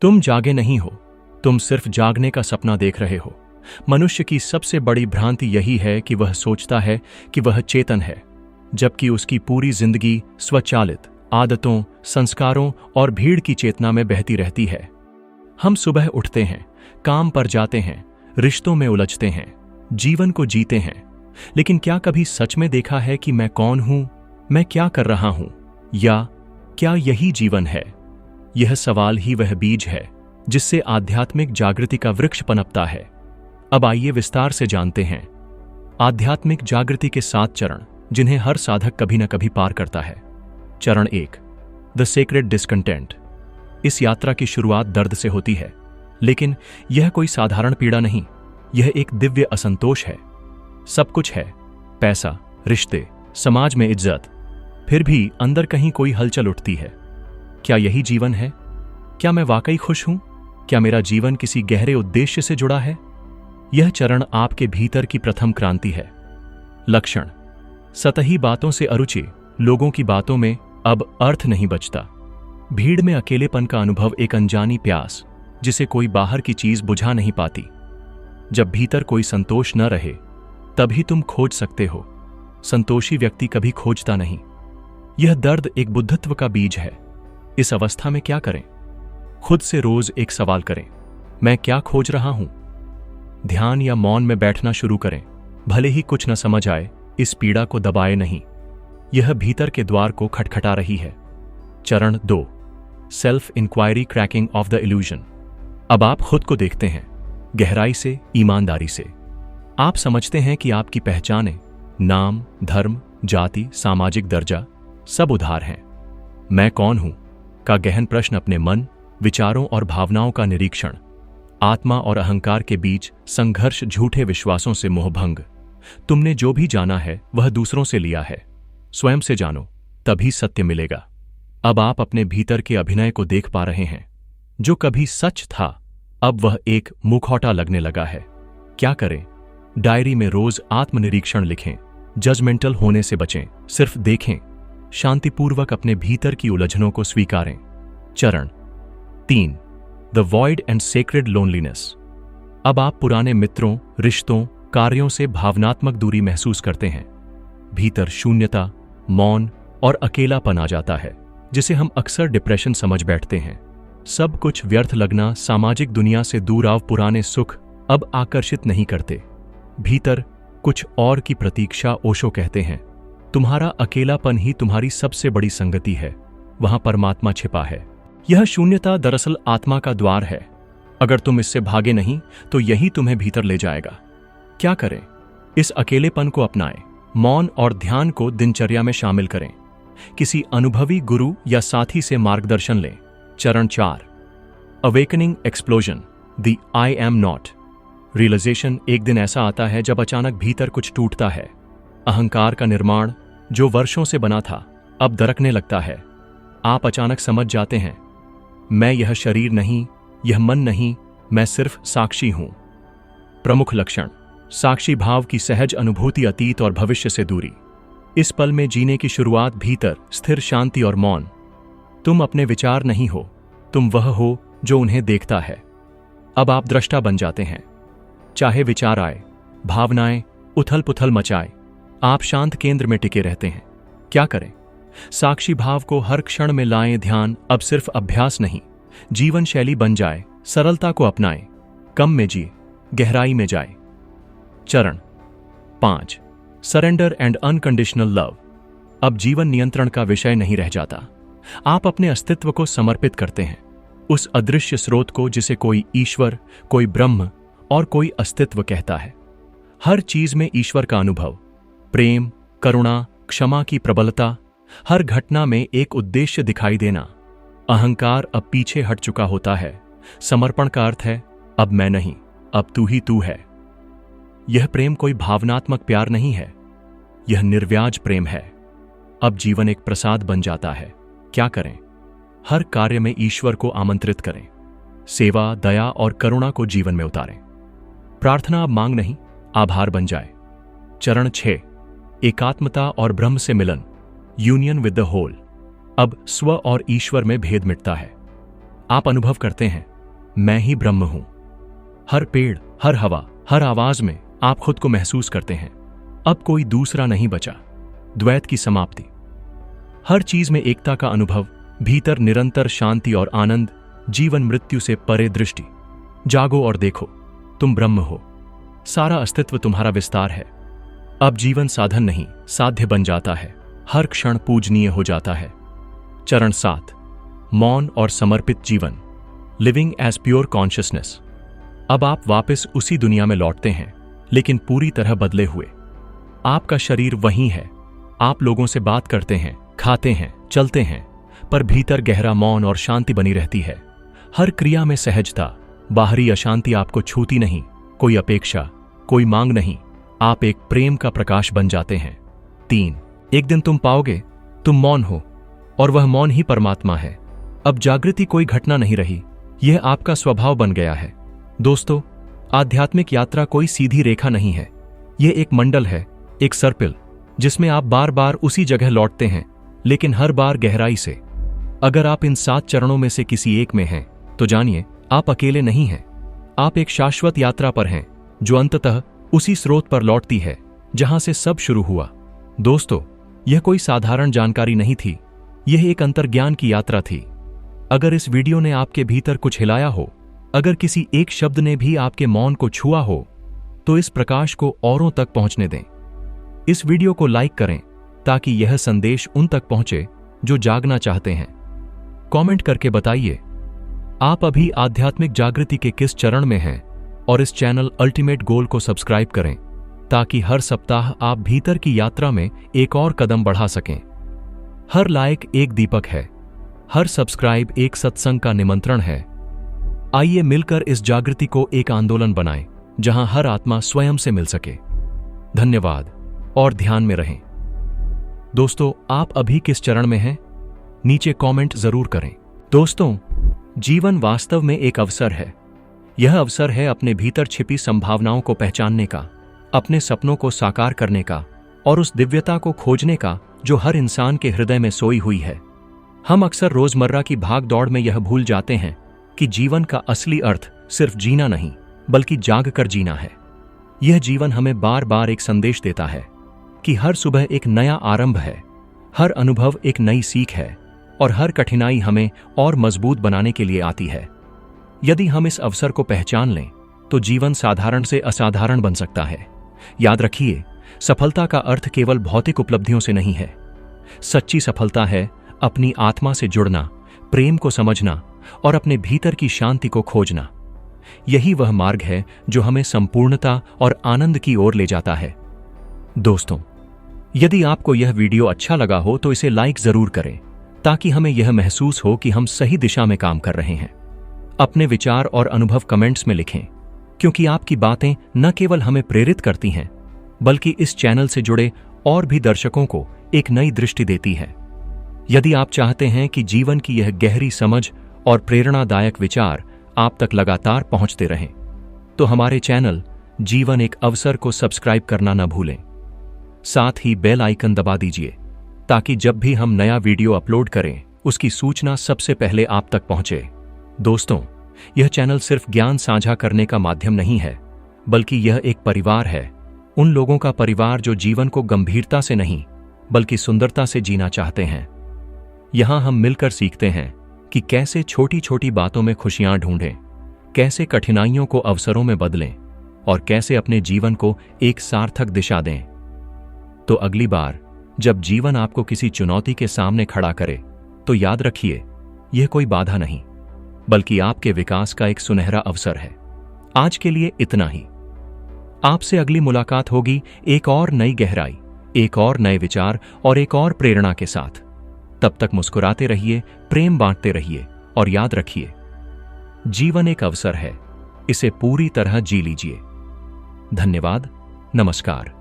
तुम जागे नहीं हो, तुम सिर्फ जागने का सपना देख रहे हो। मनुष्य की सबसे बड़ी भ्रांति यही है कि वह सोचता है कि वह चेतन है, जबकि उसकी पूरी जिंदगी स्वचालित आदतों, संस्कारों और भीड़ की चेतना में बहती रहती है। हम सुबह उठते हैं, काम पर जाते हैं, रिश्तों में उलझते हैं, जीवन को जीते हैं, लेकिन क्या कभी सच में देखा है कि मैं कौन हूं, मैं क्या कर रहा हूं, या क्या यही जीवन है? यह सवाल ही वह बीज है जिससे आध्यात्मिक जागृति का वृक्ष पनपता है। अब आइए विस्तार से जानते हैं आध्यात्मिक जागृति के 7 चरण, जिन्हें हर साधक कभी न कभी पार करता है। चरण 1, द सेक्रेड डिस्कंटेंट। इस यात्रा की शुरुआत दर्द से होती है, लेकिन यह कोई साधारण पीड़ा नहीं, यह एक दिव्य असंतोष है। सब कुछ है, पैसा, रिश्ते, समाज में इज्जत, फिर भी अंदर कहीं कोई हलचल उठती है। क्या यही जीवन है? क्या मैं वाकई खुश हूं? क्या मेरा जीवन किसी गहरे उद्देश्य से जुड़ा है? यह चरण आपके भीतर की प्रथम क्रांति है। लक्षण: सतही बातों से अरुचि, लोगों की बातों में अब अर्थ नहीं बचता। भीड़ में अकेलेपन का अनुभव, एक अनजानी प्यास जिसे कोई बाहर की चीज बुझा नहीं पाती। जब भीतर कोई संतोष न रहे, तभी तुम खोज सकते हो। संतोषी व्यक्ति कभी खोजता नहीं। यह दर्द एक बुद्धत्व का बीज है। इस अवस्था में क्या करें? खुद से रोज एक सवाल करें, मैं क्या खोज रहा हूं? ध्यान या मौन में बैठना शुरू करें। भले ही कुछ न समझ आए, इस पीड़ा को दबाए नहीं, यह भीतर के द्वार को खटखटा रही है। चरण 2, self inquiry, cracking of the illusion. अब आप खुद को देखते हैं, गहराई से, ईमानदारी से। आप समझते हैं कि आपकी पहचानें, नाम, धर्म, जाति, सामाजिक दर्जा, सब उधार हैं। मैं कौन हूं का गहन प्रश्न अपने मन, विचारों और भावनाओं का निरीक्षण। आत्मा और अहंकार के बीच संघर्ष, झूठे विश्वासों से मोहभंग। तुमने जो भी जाना है वह दूसरों से लिया है। स्वयं से जानो, तभी सत्य मिलेगा। अब आप अपने भीतर के अभिनय को देख पा रहे हैं। जो कभी सच था, अब वह एक मुखौटा लगने लगा है। क्या करें? डायरी में रोज आत्मनिरीक्षण लिखें। जजमेंटल होने से बचें, सिर्फ देखें। शांतिपूर्वक अपने भीतर की उलझनों को स्वीकारें। चरण 3, the void and sacred loneliness. अब आप पुराने मित्रों, रिश्तों, कार्यों से भावनात्मक दूरी महसूस करते हैं। भीतर शून्यता, मौन और अकेलापन आ जाता है, जिसे हम अक्सर डिप्रेशन समझ बैठते हैं। सब कुछ व्यर्थ लगना, सामाजिक दुनिया से दूर आव, पुराने सुख अब आकर्षित नहीं करते। भीतर कुछ और की प्रतीक्षा। ओशो कहते हैं, तुम्हारा अकेलापन ही तुम्हारी सबसे बड़ी संगति है, वहां परमात्मा छिपा है। यह शून्यता दरअसल आत्मा का द्वार है। अगर तुम इससे भागे नहीं, तो यही तुम्हें भीतर ले जाएगा। क्या करें? इस अकेलेपन को अपनाएं। मौन और ध्यान को दिनचर्या में शामिल करें। किसी अनुभवी गुरु या साथी से मार्गदर्शन लें। चरण 4, awakening explosion, the I am not realisation. एक दिन ऐसा आता है जब अचानक भीतर कुछ टूटता है। अहंकार का निर्माण, जो वर्षों से बना था, अब दरकने लगता है। आप अचानक समझ जाते हैं, मैं यह शरीर नहीं, यह मन नहीं, मैं सिर्फ साक्षी हूं। प्रमुख लक्षण: साक्षी भाव की सहज अनुभूति, अतीत और भविष्य से दूरी। इस पल में जीने की शुरुआत, भीतर स्थिर शांति और मौन। तुम अपने विचार नहीं हो, तुम वह हो जो उन्हें देखता है। अब आप दृष्टा बन जाते हैं। चाहे विचार आए, भावनाएं उथल पुथल मचाए, आप शांत केंद्र में टिके रहते हैं। क्या करें? साक्षी भाव को हर क्षण में लाएं। ध्यान अब सिर्फ अभ्यास नहीं, जीवन शैली बन जाए। सरलता को अपनाएं, कम में जिए, गहराई में जाए। चरण 5, सरेंडर एंड अनकंडीशनल लव। अब जीवन नियंत्रण का विषय नहीं रह जाता। आप अपने अस्तित्व को समर्पित करते हैं, उस अदृश्य स्रोत को जिसे कोई ईश्वर, कोई ब्रह्म और कोई अस्तित्व कहता है। हर चीज में ईश्वर का अनुभव, प्रेम, करुणा, क्षमा की प्रबलता, हर घटना में एक उद्देश्य दिखाई देना। अहंकार अब पीछे हट चुका होता है। समर्पण का अर्थ है, अब मैं नहीं, अब तू ही तू है। यह प्रेम कोई भावनात्मक प्यार नहीं है, यह निर्व्याज प्रेम है। अब जीवन एक प्रसाद बन जाता है। क्या करें? हर कार्य में ईश्वर को आमंत्रित करें। सेवा, दया और करुणा को जीवन में उतारें। प्रार्थना अब मांग नहीं, आभार बन जाए। चरण 6, एकात्मता और ब्रह्म से मिलन, यूनियन विद द होल। अब स्व और ईश्वर में भेद मिटता है। आप अनुभव करते हैं, मैं ही ब्रह्म हूं। हर पेड़, हर हवा, हर आवाज में आप खुद को महसूस करते हैं, अब कोई दूसरा नहीं बचा। द्वैत की समाप्ति, हर चीज में एकता का अनुभव, भीतर निरंतर शांति और आनंद, जीवन मृत्यु से परे दृष्टि। जागो और देखो, तुम ब्रह्म हो, सारा अस्तित्व तुम्हारा विस्तार है। अब जीवन साधन नहीं, साध्य बन जाता है, हर क्षण पूजनीय हो जाता है। चरण 7, मौन और समर्पित जीवन, लिविंग एज प्योर कॉन्शियसनेस। अब आप वापस उसी दुनिया में लौटते हैं, लेकिन पूरी तरह बदले हुए। आपका शरीर वही है, आप लोगों से बात करते हैं, खाते हैं, चलते हैं, पर भीतर गहरा मौन और शांति बनी रहती है। हर क्रिया में सहजता, बाहरी अशांति आपको छूती नहीं, कोई अपेक्षा, कोई मांग नहीं, आप एक प्रेम का प्रकाश बन जाते हैं। 3, एक दिन तुम पाओगे तुम मौन हो, और वह मौन ही परमात्मा है। अब जागृति कोई घटना नहीं रही, यह आपका स्वभाव बन गया है। दोस्तों, आध्यात्मिक यात्रा कोई सीधी रेखा नहीं है, यह एक मंडल है, एक सर्पिल, जिसमें आप बार बार उसी जगह लौटते हैं, लेकिन हर बार गहराई से। अगर आप इन 7 चरणों में से किसी एक में हैं, तो जानिए आप अकेले नहीं हैं। आप एक शाश्वत यात्रा पर हैं, जो अंततः उसी स्रोत पर लौटती है जहां से सब शुरू हुआ। दोस्तों, यह कोई साधारण जानकारी नहीं थी, यह एक अंतर्ज्ञान की यात्रा थी। अगर इस वीडियो ने आपके भीतर कुछ हिलाया हो, अगर किसी एक शब्द ने भी आपके मौन को छुआ हो, तो इस प्रकाश को औरों तक पहुंचने दें। इस वीडियो को लाइक करें ताकि यह संदेश उन तक पहुंचे जो जागना चाहते हैं। कमेंट करके बताइए आप अभी आध्यात्मिक जागृति के किस चरण में हैं, और इस चैनल अल्टीमेट गोल को सब्सक्राइब करें ताकि हर सप्ताह आप भीतर की यात्रा में एक और कदम बढ़ा सकें। हर लाइक एक दीपक है, हर सब्सक्राइब एक सत्संग का निमंत्रण है। आइए मिलकर इस जागृति को एक आंदोलन बनाएं, जहां हर आत्मा स्वयं से मिल सके। धन्यवाद और ध्यान में रहें। दोस्तों, आप अभी किस चरण में हैं? नीचे कमेंट जरूर करें। दोस्तों, जीवन वास्तव में एक अवसर है। यह अवसर है अपने भीतर छिपी संभावनाओं को पहचानने का, अपने सपनों को साकार करने का, और उस दिव्यता को खोजने का जो हर इंसान के हृदय में सोई हुई है। हम अक्सर रोजमर्रा की भाग दौड़ में यह भूल जाते हैं कि जीवन का असली अर्थ सिर्फ जीना नहीं, बल्कि जाग कर जीना है। यह जीवन हमें बार बार एक संदेश देता है कि हर सुबह एक नया आरंभ है, हर अनुभव एक नई सीख है, और हर कठिनाई हमें और मजबूत बनाने के लिए आती है। यदि हम इस अवसर को पहचान लें, तो जीवन साधारण से असाधारण बन सकता है। याद रखिए, सफलता का अर्थ केवल भौतिक उपलब्धियों से नहीं है। सच्ची सफलता है अपनी आत्मा से जुड़ना, प्रेम को समझना और अपने भीतर की शांति को खोजना। यही वह मार्ग है जो हमें संपूर्णता और आनंद की ओर ले जाता है। दोस्तों, यदि आपको यह वीडियो अच्छा लगा हो तो इसे लाइक जरूर करें, ताकि हमें यह महसूस हो कि हम सही दिशा में काम कर रहे हैं। अपने विचार और अनुभव कमेंट्स में लिखें, क्योंकि आपकी बातें न केवल हमें प्रेरित करती हैं, बल्कि इस चैनल से जुड़े और भी दर्शकों को एक नई दृष्टि देती है। यदि आप चाहते हैं कि जीवन की यह गहरी समझ और प्रेरणादायक विचार आप तक लगातार पहुंचते रहें, तो हमारे चैनल जीवन एक अवसर को सब्सक्राइब करना न भूलें। साथ ही बेल आइकन दबा दीजिए, ताकि जब भी हम नया वीडियो अपलोड करें, उसकी सूचना सबसे पहले आप तक पहुंचे। दोस्तों, यह चैनल सिर्फ ज्ञान साझा करने का माध्यम नहीं है, बल्कि यह एक परिवार है, उन लोगों का परिवार जो जीवन को गंभीरता से नहीं, बल्कि सुंदरता से जीना चाहते हैं। यहां हम मिलकर सीखते हैं कि कैसे छोटी छोटी बातों में खुशियां ढूंढें, कैसे कठिनाइयों को अवसरों में बदलें, और कैसे अपने जीवन को एक सार्थक दिशा दें। तो अगली बार जब जीवन आपको किसी चुनौती के सामने खड़ा करे, तो याद रखिए, यह कोई बाधा नहीं, बल्कि आपके विकास का एक सुनहरा अवसर है। आज के लिए इतना ही। आपसे अगली मुलाकात होगी एक और नई गहराई, एक और नए विचार और एक और प्रेरणा के साथ। तब तक मुस्कुराते रहिए, प्रेम बांटते रहिए, और याद रखिए, जीवन एक अवसर है, इसे पूरी तरह जी लीजिए। धन्यवाद। नमस्कार।